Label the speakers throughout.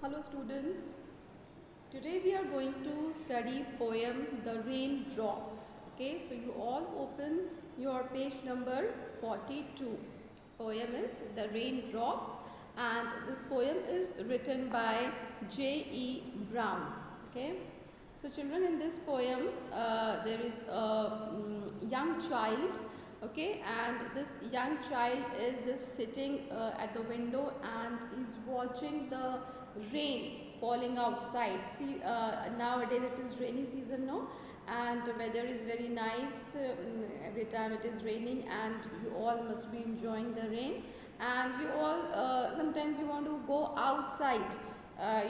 Speaker 1: Hello students, today we are going to study poem The Raindrops. Okay, so you all open your page number 42. Poem is The Raindrops and this poem is written by J.E. Brown. Okay, so children, in this poem there is a young child. Okay, and this young child is just sitting at the window and is watching the rain falling outside. See, nowadays it is rainy season, no, and the weather is very nice every time it is raining, and you all must be enjoying the rain. And you all sometimes you want to go outside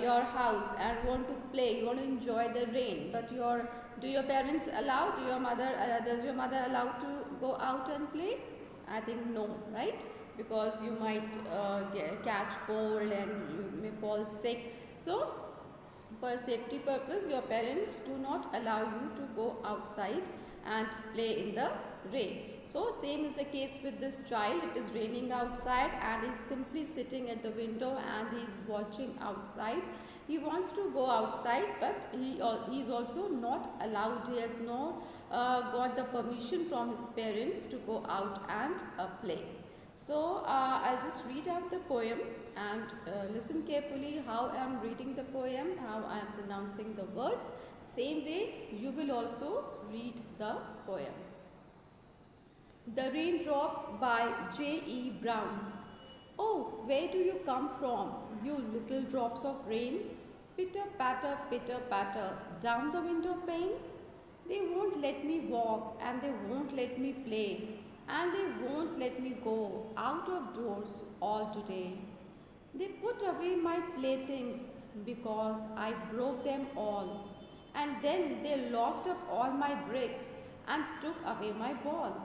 Speaker 1: your house and want to play, you want to enjoy the rain, but do your parents allow, does your mother allow to go out and play? I think no, right? Because you might catch cold and you may fall sick. So for safety purpose, your parents do not allow you to go outside and play in the rain. So same is the case with this child. It is raining outside and he is simply sitting at the window and he is watching outside. He wants to go outside, but he is also not allowed. He has not got the permission from his parents to go out and play. So I'll just read out the poem and listen carefully how I am reading the poem, how I am pronouncing the words. Same way you will also read the poem. The Raindrops by J.E. Brown. Oh, where do you come from, you little drops of rain? Pitter patter, down the window pane. They won't let me walk and they won't let me play, and they won't let me go out of doors all today. They put away my playthings because I broke them all, and then they locked up all my bricks and took away my ball.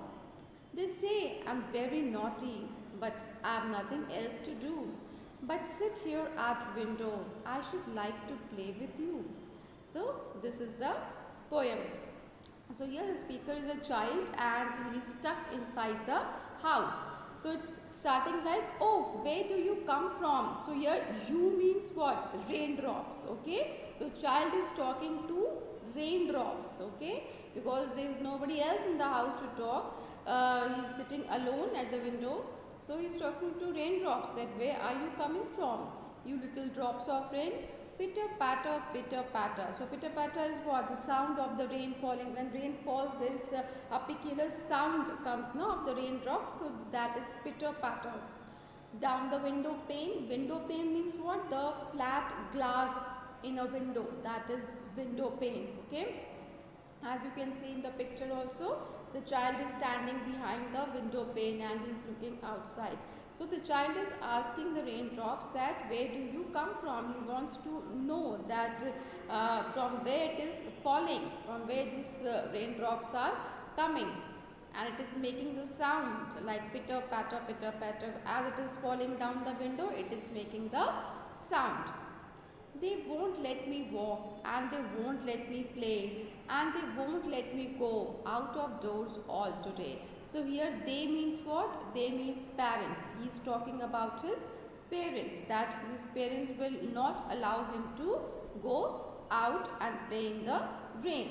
Speaker 1: They say I'm very naughty, but I have nothing else to do but sit here at window. I should like to play with you. So this is the poem. So here the speaker is a child and he is stuck inside the house. So it's starting like, oh, where do you come from? So here you means what? Raindrops. Okay. So child is talking to raindrops. Okay. Because there is nobody else in the house to talk. He is sitting alone at the window. So he is talking to raindrops, that where are you coming from, you little drops of rain? Pitter patter, pitter patter. So pitter patter is what? The sound of the rain falling. When rain falls, there is a peculiar sound comes, no, of the raindrops. So that is pitter patter. Down the window pane. Window pane means what? The flat glass in a window. That is window pane. Okay. As you can see in the picture also, the child is standing behind the window pane and he is looking outside. So the child is asking the raindrops that where do you come from? He wants to know that from where it is falling, from where these raindrops are coming. And it is making the sound like pitter patter, as it is falling down the window, it is making the sound. They won't let me walk and they won't let me play and they won't let me go out of doors all today. So here they means what? They means parents. He is talking about his parents, that his parents will not allow him to go out and play in the rain.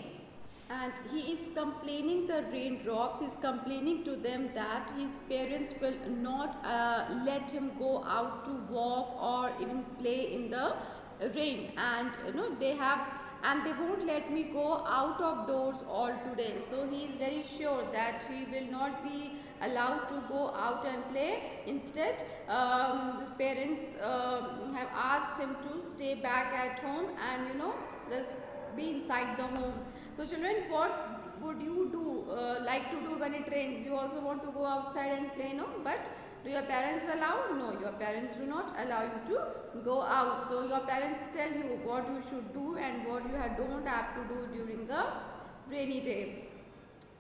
Speaker 1: And he is complaining, the raindrops, he is complaining to them that his parents will not let him go out to walk or even play in the rain, and they won't let me go out of doors all today. So he is very sure that he will not be allowed to go out and play. Instead his parents have asked him to stay back at home and just be inside the home. So children, what would you do like to do when it rains? You also want to go outside and play, no? But do your parents allow? No, your parents do not allow you to go out. So your parents tell you what you should do and what you don't have to do during the rainy day.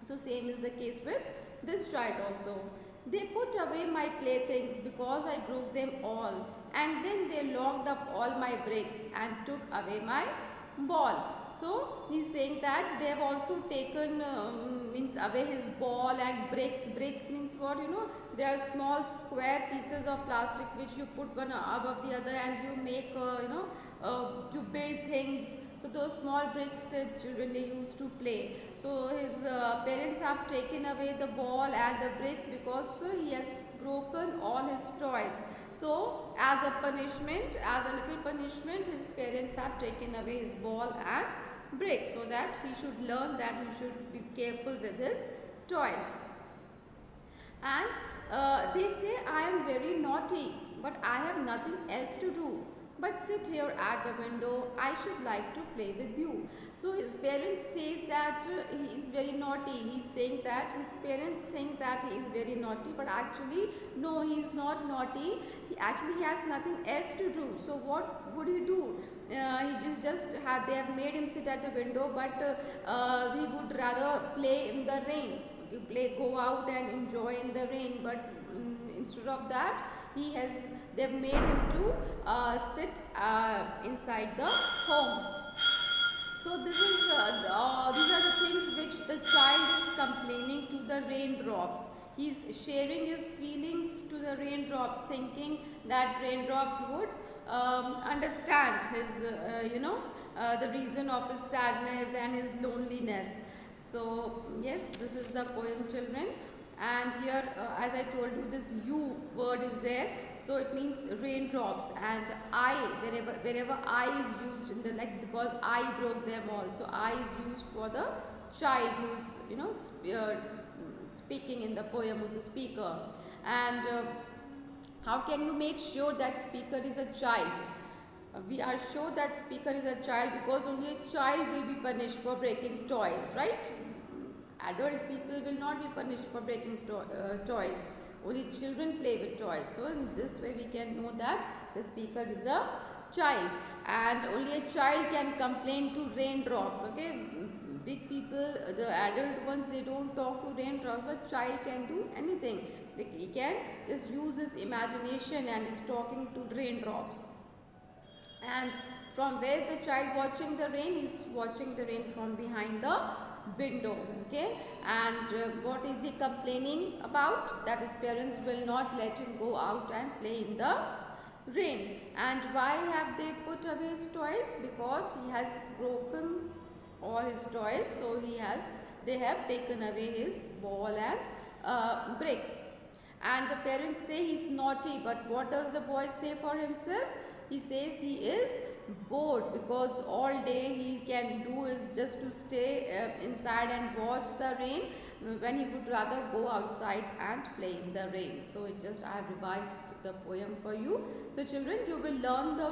Speaker 1: So same is the case with this child also. They put away my playthings because I broke them all, and then they locked up all my bricks and took away my ball. So he is saying that they have also taken means away his ball and bricks. Bricks means what? There are small square pieces of plastic which you put one above the other and you make to build things. So those small bricks that children they used to play. So his parents have taken away the ball and the bricks because he has broken all his toys. So as a punishment, as a little punishment, his parents have taken away his ball and bricks so that he should learn that he should be careful with his toys. And they say, I am very naughty, but I have nothing else to do but sit here at the window. I should like to play with you. So his parents say that he is very naughty. He is saying that his parents think that he is very naughty, but actually no, he is not naughty. He actually has nothing else to do. So what would he do? They have made him sit at the window, but he would rather play in the rain. Go out and enjoy in the rain, but instead of that they've made him to sit inside the home. So these are the things which the child is complaining to the raindrops. He is sharing his feelings to the raindrops, thinking that raindrops would understand his the reason of his sadness and his loneliness. So yes, this is the poem, children. And here as I told you, this U word is there, so it means raindrops. And I, wherever I is used in the, like, because I broke them all, so I is used for the child who is speaking in the poem, with the speaker. And how can you make sure that speaker is a child? We are sure that speaker is a child because only a child will be punished for breaking toys, right? Adult people will not be punished for breaking toys. Only children play with toys. So in this way we can know that the speaker is a child, and only a child can complain to raindrops. Okay, big people, the adult ones, they don't talk to raindrops, but child can do anything. He can just use his imagination and is talking to raindrops. And from where is the child watching the rain? He is watching the rain from behind the window. Okay, and what is he complaining about? That his parents will not let him go out and play in the rain. And why have they put away his toys? Because he has broken all his toys, so they have taken away his ball and bricks. And the parents say he's naughty, but what does the boy say for himself? He says he is bored because all day he can do is just to stay inside and watch the rain, when he would rather go outside and play in the rain. So I have revised the poem for you. So children, you will learn the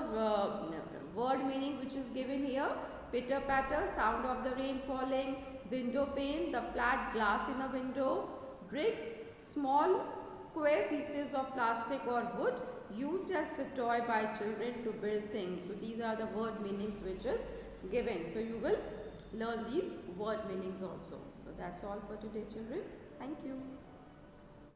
Speaker 1: word meaning which is given here. Pitter patter, sound of the rain falling. Window pane, the flat glass in a window. Bricks, small square pieces of plastic or wood used as a toy by children to build things. So these are the word meanings which is given. So you will learn these word meanings also. So that's all for today, children. Thank you.